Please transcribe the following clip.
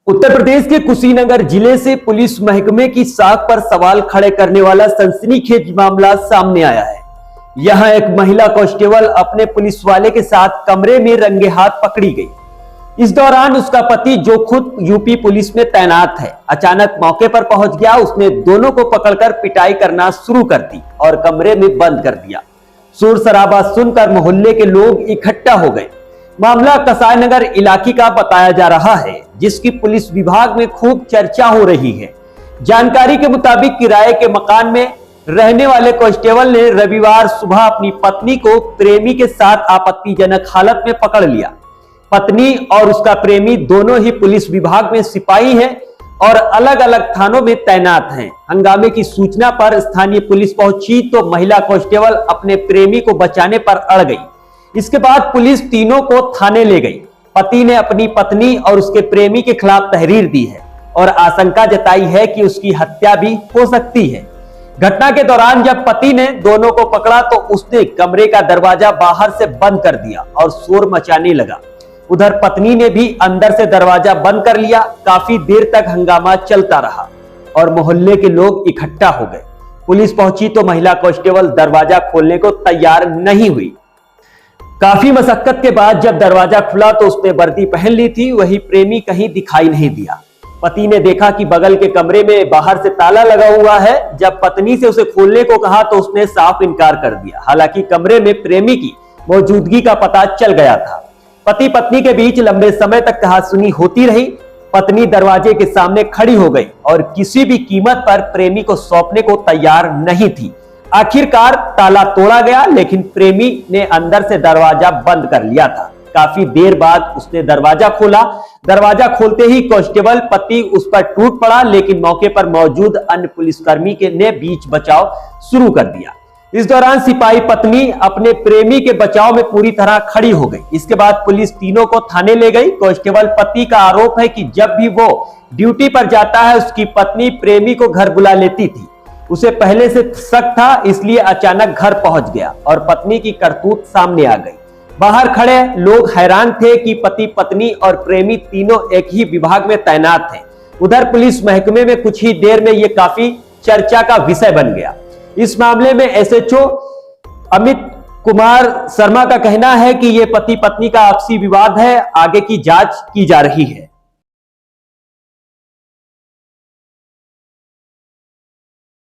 उत्तर प्रदेश के कुशीनगर जिले से पुलिस महकमे की साख पर सवाल खड़े करने वाला सनसनीखेज मामला सामने आया है। यहां एक महिला कांस्टेबल अपने पुलिस वाले के साथ कमरे में रंगे हाथ पकड़ी गई। इस दौरान उसका पति, जो खुद यूपी पुलिस में तैनात है, अचानक मौके पर पहुंच गया। उसने दोनों को पकड़कर पिटाई करना शुरू कर दी और कमरे में बंद कर दिया। शोर शराबा सुनकर मोहल्ले के लोग इकट्ठा हो गए। मामला कसाईनगर इलाके का बताया जा रहा है, जिसकी पुलिस विभाग में खूब चर्चा हो रही है। जानकारी के मुताबिक किराए के मकान में रहने वाले कांस्टेबल ने रविवार सुबह अपनी पत्नी को प्रेमी के साथ आपत्तिजनक हालत में पकड़ लिया। पत्नी और उसका प्रेमी दोनों ही पुलिस विभाग में सिपाही हैं और अलग अलग थानों में तैनात हैं। हंगामे की सूचना पर स्थानीय पुलिस पहुंची तो महिला कांस्टेबल अपने प्रेमी को बचाने पर अड़ गई। इसके बाद पुलिस तीनों को थाने ले गई। पति ने अपनी पत्नी और उसके प्रेमी के खिलाफ तहरीर दी है और आशंका जताई है कि उसकी हत्या भी हो सकती है। घटना के दौरान जब पति ने दोनों को पकड़ा तो उसने कमरे का दरवाजा बाहर से बंद कर दिया और शोर मचाने लगा। उधर पत्नी ने भी अंदर से दरवाजा बंद कर लिया। काफी देर तक हंगामा चलता रहा और मोहल्ले के लोग इकट्ठा हो गए। पुलिस पहुंची तो महिला कांस्टेबल दरवाजा खोलने को तैयार नहीं हुई। काफी मशक्कत के बाद जब दरवाजा खुला तो उसने वर्दी पहन ली थी, वही प्रेमी कहीं दिखाई नहीं दिया। पति ने देखा कि बगल के कमरे में बाहर से ताला लगा हुआ है। जब पत्नी से उसे खोलने को कहा तो उसने साफ इनकार कर दिया। हालांकि कमरे में प्रेमी की मौजूदगी का पता चल गया था। पति पत्नी के बीच लंबे समय तक कहासुनी होती रही। पत्नी दरवाजे के सामने खड़ी हो गई और किसी भी कीमत पर प्रेमी को सौंपने को तैयार नहीं थी। आखिरकार ताला तोड़ा गया, लेकिन प्रेमी ने अंदर से दरवाजा बंद कर लिया था। काफी देर बाद उसने दरवाजा खोला। दरवाजा खोलते ही कांस्टेबल पति उस पर टूट पड़ा, लेकिन मौके पर मौजूद अन्य पुलिसकर्मी ने बीच बचाव शुरू कर दिया। इस दौरान सिपाही पत्नी अपने प्रेमी के बचाव में पूरी तरह खड़ी हो गई। इसके बाद पुलिस तीनों को थाने ले गई। कांस्टेबल पति का आरोप है कि जब भी वो ड्यूटी पर जाता है, उसकी पत्नी प्रेमी को घर बुला लेती थी। उसे पहले से शक था, इसलिए अचानक घर पहुंच गया और पत्नी की करतूत सामने आ गई। बाहर खड़े लोग हैरान थे कि पति पत्नी और प्रेमी तीनों एक ही विभाग में तैनात थे। उधर पुलिस महकमे में कुछ ही देर में यह काफी चर्चा का विषय बन गया। इस मामले में एसएचओ अमित कुमार शर्मा का कहना है कि यह पति पत्नी का आपसी विवाद है। आगे की जांच की जा रही है।